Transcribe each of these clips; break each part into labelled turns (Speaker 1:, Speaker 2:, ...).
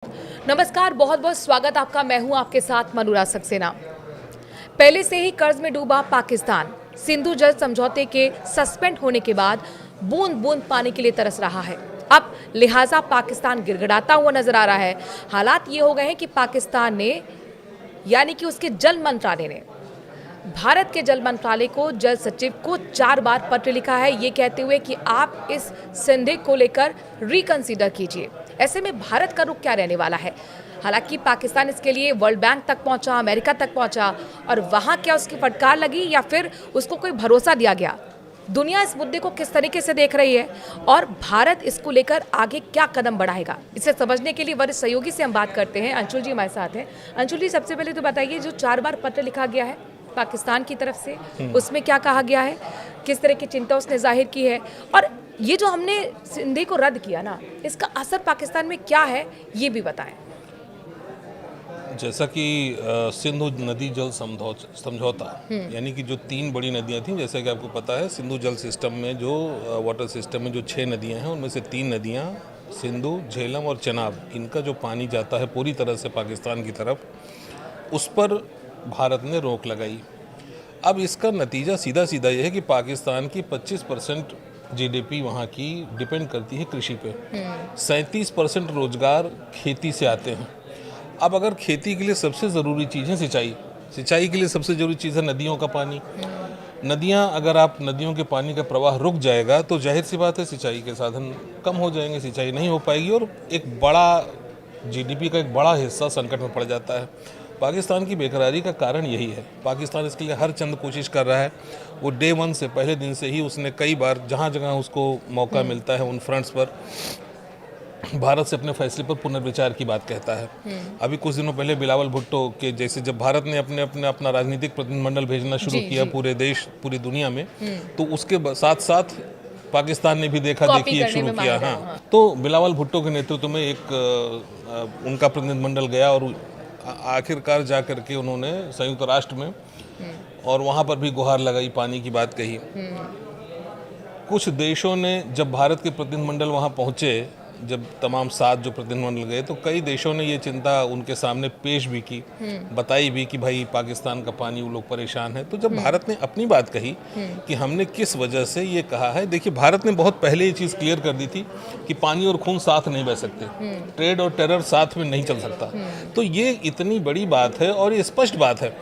Speaker 1: नमस्कार, बहुत बहुत स्वागत आपका। मैं हूं आपके साथ मनूरा सक्सेना। पहले से ही कर्ज में डूबा पाकिस्तान सिंधु जल समझौते के सस्पेंड होने के बाद बूंद बूंद पानी के लिए तरस रहा है। अब लिहाजा पाकिस्तान गिड़गिड़ाता हुआ नजर आ रहा है। हालात ये हो गए हैं कि पाकिस्तान ने यानी कि उसके जल मंत्रालय ने भारत के जल मंत्रालय को जल सचिव को 4 बार पत्र लिखा है, ये कहते हुए कि आप इस संधि को लेकर रिकंसीडर कीजिए। ऐसे में भारत का रुख क्या रहने वाला है? हालांकि पाकिस्तान इसके लिए वर्ल्ड बैंक तक पहुंचा, अमेरिका तक पहुंचा, और वहां क्या उसकी फटकार लगी या फिर उसको कोई भरोसा दिया गया? दुनिया इस मुद्दे को किस तरीके से देख रही है और भारत इसको लेकर आगे क्या कदम बढ़ाएगा, इसे समझने के लिए वरिष्ठ सहयोगी से हम बात करते हैं। अंशुल जी हमारे साथ हैं। अंशुल जी, सबसे पहले तो बताइए, जो 4 बार पत्र लिखा गया है पाकिस्तान की तरफ से, उसमें क्या कहा गया है, किस तरह की चिंता उसने जाहिर की है, और ये जो हमने संधि को रद्द किया ना, इसका असर पाकिस्तान में क्या है, ये भी बताएं।
Speaker 2: जैसा कि सिंधु नदी जल समझौता यानी कि जो 3 बड़ी नदियां थीं, जैसा कि आपको पता है, सिंधु जल सिस्टम में जो वाटर सिस्टम में जो 6 नदियां हैं, उनमें से 3 नदियां सिंधु, झेलम और चनाब, इनका जो पानी जाता है पूरी तरह से पाकिस्तान की तरफ, उस पर भारत ने रोक लगाई। अब इसका नतीजा सीधा सीधा यह है कि पाकिस्तान की 25% जीडीपी वहाँ की डिपेंड करती है कृषि पे। 37% रोजगार खेती से आते हैं। अब अगर खेती के लिए सबसे ज़रूरी चीज़ है सिंचाई के लिए सबसे ज़रूरी चीज़ है नदियों का पानी। नदियाँ, अगर आप नदियों के पानी का प्रवाह रुक जाएगा तो जाहिर सी बात है सिंचाई के साधन कम हो जाएंगे, सिंचाई नहीं हो पाएगी और एक बड़ा जीडीपी का एक बड़ा हिस्सा संकट में पड़ जाता है। पाकिस्तान की बेकरारी का कारण यही है। पाकिस्तान इसके लिए हर चंद कोशिश कर रहा है। वो डे 1 से, पहले दिन से ही उसने कई बार जहाँ जहाँ उसको मौका मिलता है उन फ्रंट्स पर भारत से अपने फैसले पर पुनर्विचार की बात कहता है। अभी कुछ दिनों पहले बिलावल भुट्टो के जैसे जब भारत ने अपना राजनीतिक प्रतिनिधिमंडल भेजना शुरू किया पूरी दुनिया में, तो उसके साथ साथ पाकिस्तान ने भी देखा देखी एक शुरू किया। हाँ, तो बिलावल भुट्टो के नेतृत्व में एक उनका प्रतिनिधिमंडल गया और आखिरकार जा करके उन्होंने संयुक्त राष्ट्र में और वहाँ पर भी गुहार लगाई, पानी की बात कही। कुछ देशों ने, जब भारत के प्रतिनिधिमंडल वहाँ पहुँचे, जब तमाम 7 जो प्रतिनिधिमंडल गए, तो कई देशों ने ये चिंता उनके सामने पेश भी की, बताई भी कि भाई पाकिस्तान का पानी, वो लोग परेशान है। तो जब भारत ने अपनी बात कही कि हमने किस वजह से ये कहा है, देखिए भारत ने बहुत पहले ये चीज़ क्लियर कर दी थी कि पानी और खून साथ नहीं बह सकते, ट्रेड और टेरर साथ में नहीं चल सकता। तो ये इतनी बड़ी बात है और ये स्पष्ट बात है।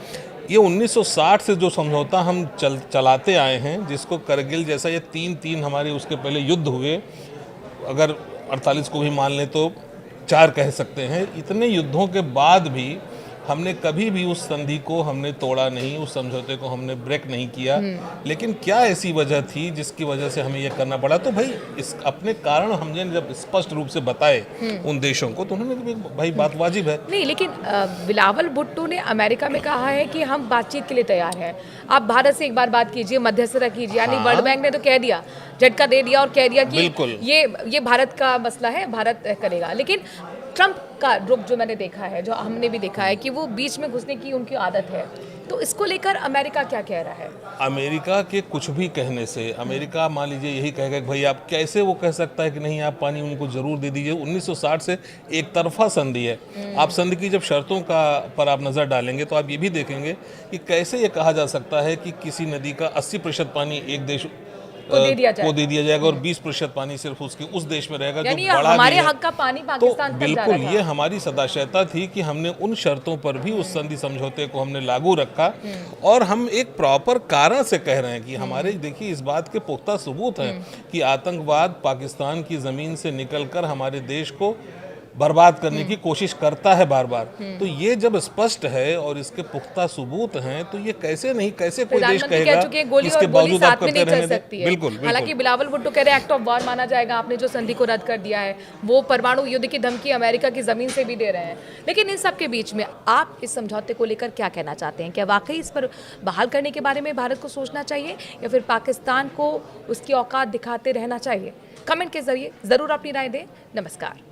Speaker 2: ये 1960 से जो समझौता हम चलाते आए हैं, जिसको करगिल जैसा, ये 3 हमारे उसके पहले युद्ध हुए, अगर 48 को भी मान लें तो 4 कह सकते हैं। इतने युद्धों के बाद भी हमने कभी भी उस संधि को हमने तोड़ा नहीं, उस समझौते को हमने ब्रेक नहीं किया। लेकिन क्या ऐसी वजह थी जिसकी वजह से हमें ये करना पड़ा? तो भाई इस अपने कारण हमने जब स्पष्ट रूप से बताए उन देशों को, तो उन्होंने भाई बात वाजिब है।
Speaker 1: नहीं, लेकिन बिलावल भुट्टो ने अमेरिका में कहा है कि हम बातचीत के लिए तैयार हैं, आप भारत से एक बार बात कीजिए, मध्यस्थता कीजिए। यानी वर्ल्ड बैंक ने तो कह दिया, झटका दे दिया और कह दिया कि ये भारत का मसला है, भारत करेगा। लेकिन ट्रंप का रुख जो मैंने देखा है, जो हमने भी देखा है कि वो बीच में घुसने की उनकी आदत है, तो इसको लेकर अमेरिका क्या कह रहा है?
Speaker 2: अमेरिका के कुछ भी कहने से, अमेरिका मान लीजिए यही कहेगा कि भाई आप कैसे, वो कह सकता है कि नहीं आप पानी उनको जरूर दे दीजिए। 1960 से एक तरफा संधि है। आप संधि की जब शर्तों का पर आप नज़र डालेंगे तो आप ये भी देखेंगे कि कैसे ये कहा जा सकता है कि किसी नदी का 80% पानी एक देश को दे दिया जाएगा और 20% पानी सिर्फ उस देश में रहेगा जो बड़ा
Speaker 1: हमारे हक का पानी पाकिस्तान तक जा रहा था।
Speaker 2: बिल्कुल, ये हमारी सदाशयता थी कि हमने उन शर्तों पर भी उस संधि समझौते को हमने लागू रखा और हम एक प्रॉपर कारण से कह रहे हैं कि हमारे, देखिए इस बात के पुख्ता सबूत हैं कि आतंकवाद पाकिस्तान की जमीन से निकलकर हमारे देश को बर्बाद करने की कोशिश करता है बार बार। तो ये जब स्पष्ट है और इसके पुख्ता सबूत हैं, तो ये कैसे कोई देश कहेगा इसके बावजूद आप करते रहने दें? बिल्कुल।
Speaker 1: हालांकि बिलावल भुट्टो कह रहे हैं एक्ट ऑफ वॉर माना जाएगा, आपने जो संधि को रद्द कर दिया है, वो परमाणु युद्ध की धमकी अमेरिका की जमीन से भी दे रहे हैं। लेकिन इन सब के बीच में आप इस समझौते को लेकर क्या कहना चाहते हैं? क्या वाकई इस पर बहाल करने के बारे में भारत को सोचना चाहिए या फिर पाकिस्तान को उसकी औकात दिखाते रहना चाहिए? कमेंट के जरिए जरूर अपनी राय दें। नमस्कार।